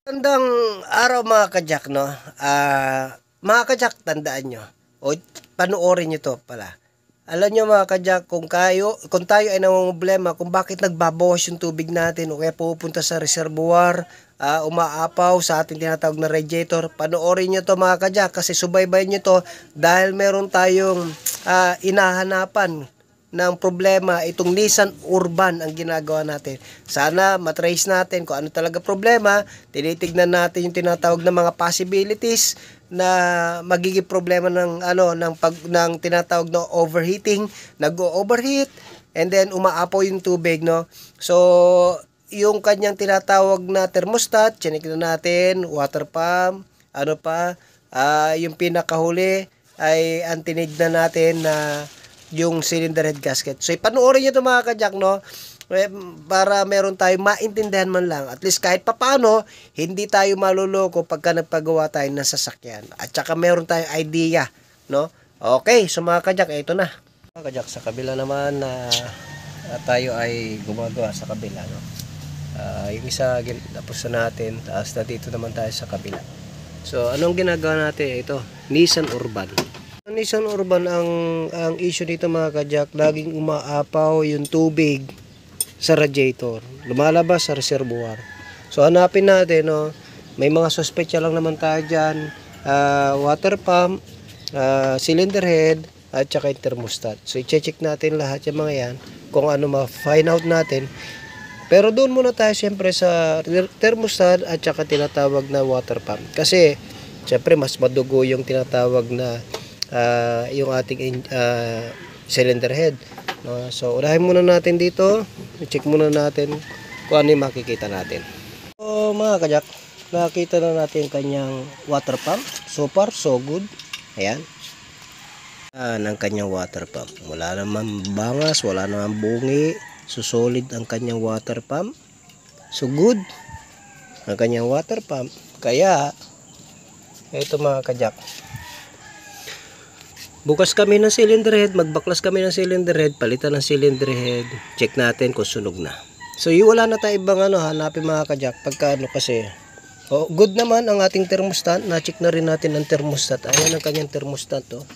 Magandang araw mga kajak, no? Mga kajak, tandaan nyo. O, panoorin nyo to pala. Alam nyo mga kajak, kung tayo ay namumblema kung bakit nagbabawas yung tubig natin o kaya pupunta sa reservoir, umaapaw sa ating tinatawag na radiator, panoorin nyo to mga kajak kasi subaybayan nyo to dahil meron tayong inahanapan ng problema itong Nissan Urban ang ginagawa natin. Sana matrace natin kung ano talaga problema. Tinitignan natin yung tinatawag na mga possibilities na magiging problema ng ng tinatawag na overheating, nag-overheat and then umaapaw yung tubig, no. So yung kanyang tinatawag na thermostat, chinik na natin, water pump, yung pinakahuli ay ang tinignan natin na yung cylinder head gasket. So, ipanoorin nyo ito mga kajak, no? Para meron tayong maintindihan man lang. At least kahit papano, hindi tayo maluloko pagka nagpagawa tayo ng sasakyan. At saka meron tayong idea, no? Okay, so mga kajak, ito na. Mga kajak, sa kabila naman na tayo ay gumagawa sa kabila, no? Yung isa, tapos na natin. Tapos na dito naman tayo sa kabila. So, anong ginagawa natin? Ito, Nissan Urban. Nissan Urban, ang issue dito mga kajak, laging umaapaw yung tubig sa radiator, lumalabas sa reservoir. So hanapin natin, no, may mga suspecha lang naman tayo dyan, water pump, cylinder head, at saka yung thermostat. So i-check natin lahat yung mga yan, kung ano ma-find out natin. Pero doon muna tayo siyempre sa thermostat at saka tinatawag na water pump. Kasi siyempre mas madugo yung tinatawag na yung ating cylinder head, no? So unahin muna natin dito, i-check muna natin kung ano yung makikita natin. So mga kajak, nakita na natin kanyang water pump. So far so good. Ayan, ang kanyang water pump, wala naman bangas, wala naman bungi. So solid ang kanyang water pump. So good ang kanyang water pump. Kaya ito mga kajak, bukas kami ng cylinder head, magbaklas kami ng cylinder head, palitan ng cylinder head, check natin kung sunog na. So wala na tayo ibang hanapin mga kajak pagka kasi good naman ang ating thermostat. Na-check na rin natin ang thermostat. Ayan ang kanyang thermostat, oh.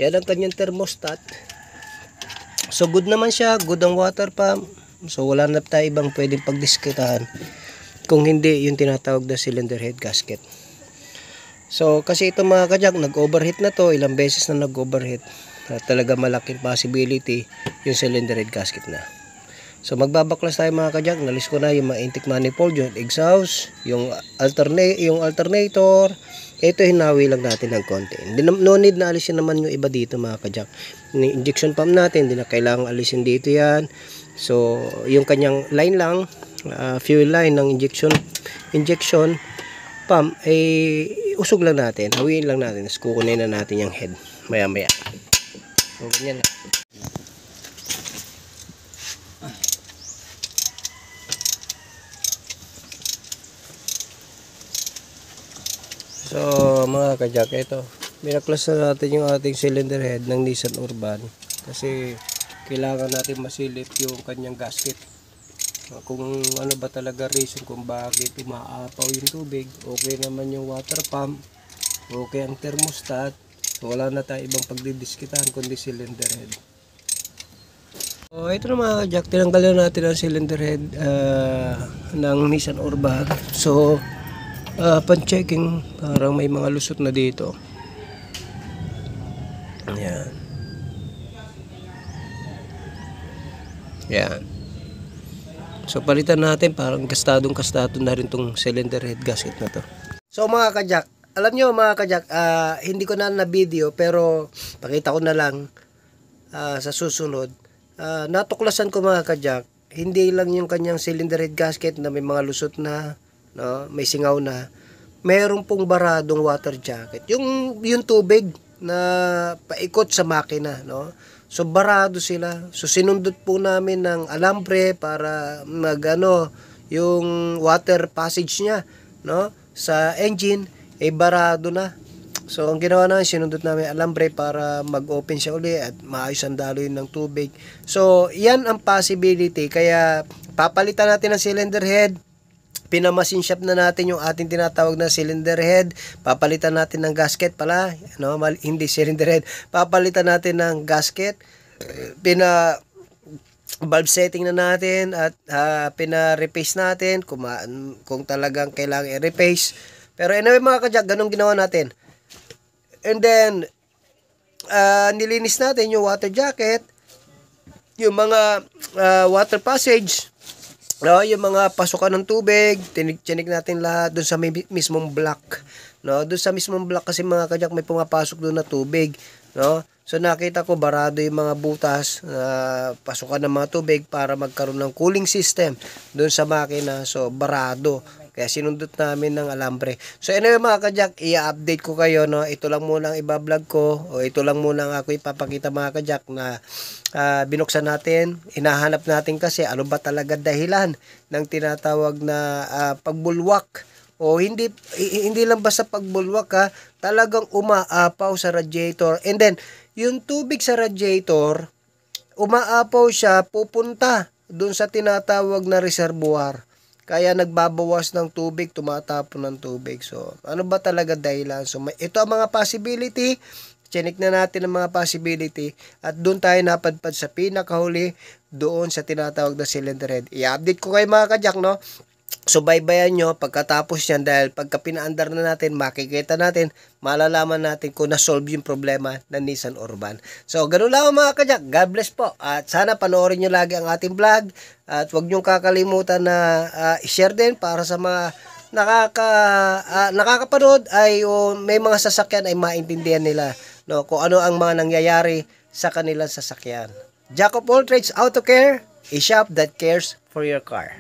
Yan ang kanyang thermostat. So good naman siya, good ang water pump. So wala na tayo ibang pwedeng pagdiskitahan kung hindi yung tinatawag na cylinder head gasket. So kasi ito mga kajak, nag-overheat na to, ilang beses na nag-overheat. Talaga malaking possibility yung cylinder head gasket na. So magbabaklas tayo mga kajak, nalis ko na yung mga intake manifold, yung exhaust, yung alternator. Ito hinawi lang natin ng konti. No need na alisin naman yung iba dito mga kajak. Yung injection pump natin, hindi na kailangan alisin dito yan. So yung kanyang line lang, fuel line ng injection pump ay usog lang natin, hawiin lang natin, tapos kukunin na natin yung head maya maya. So ganyan na. So mga kajak, ito minaklas na natin yung ating cylinder head ng Nissan Urban kasi kailangan natin masilip yung kanyang gasket. Kung ano ba talaga reason kung bakit umaapaw yung tubig. Okay naman yung water pump, okay ang thermostat, so wala na tayo ibang pagdidiskitahan kundi cylinder head. So ito na mga kajak, tinanggal na natin ang cylinder head ng Nissan Urban. So upon checking, parang may mga lusot na dito. Ayan, yan. So palitan natin, parang kastado na rin tong cylinder head gasket na to. So mga kajak, alam nyo mga kajak, hindi ko na video pero pakita ko na lang sa susunod. Natuklasan ko mga kajak, hindi lang yung kanyang cylinder head gasket na may mga lusot na, no, may singaw na, mayroon pong baradong water jacket. Yung tubig na paikot sa makina, no? So barado sila. So sinundot po namin ng alambre para yung water passage niya, no, sa engine barado na. So ang ginawa namin, sinundot namin alambre para mag-open siya uli at maayos ang daloy ng tubig. So yan ang possibility, kaya papalitan natin ang cylinder head. pinamasin shop na natin yung ating tinatawag na cylinder head. Papalitan natin ng gasket pala, no? Hindi cylinder head. Papalitan natin ng gasket. Valve setting na natin at pina-repace natin kung talagang kailangan i-repace. Pero anyway mga kajak, ganun ginawa natin. And then nilinis natin yung water jacket, yung mga water passage, no, yung mga pasukan ng tubig, tinik natin lahat doon sa mismong block, no? Doon sa mismong block kasi mga kajak may pumapasok doon na tubig, no? So nakita ko barado yung mga butas, pasukan ng mga tubig para magkaroon ng cooling system doon sa makina. So barado. Kaya sinundot namin ng alambre. So anyway mga kajak, i-update ko kayo, no. Ito lang muna ang iba-vlog ko, o ito lang muna ang ako ipapakita mga kajak na binuksan natin. Hinahanap natin kasi ano ba talaga dahilan ng tinatawag na pagbulwak. O hindi lang basta pagbulwak, ha, talagang umaapaw sa radiator. And then yung tubig sa radiator, umaapaw siya pupunta doon sa tinatawag na reservoir. Kaya nagbabawas ng tubig, tumatapon ng tubig. So, ano ba talaga dahilan? So, ito ang mga possibility. Chinik na natin ang mga possibility. At doon tayo napadpad sa pinakahuli, doon sa tinatawag na cylinder head. I-update ko kayo mga kajak, no? So, baybayan nyo pagkatapos yan dahil pagka pinaandar na natin, makikita natin, malalaman natin kung na-solve yung problema ng Nissan Urban. So, ganun lang mga kajak. God bless po. At sana panoorin nyo lagi ang ating vlog. At huwag nyo kakalimutan na i-share din para sa mga nakakapanood ay may mga sasakyan ay maintindihan nila, no, kung ano ang mga nangyayari sa kanilang sasakyan. Jack of all trades, Auto Care, a shop that cares for your car.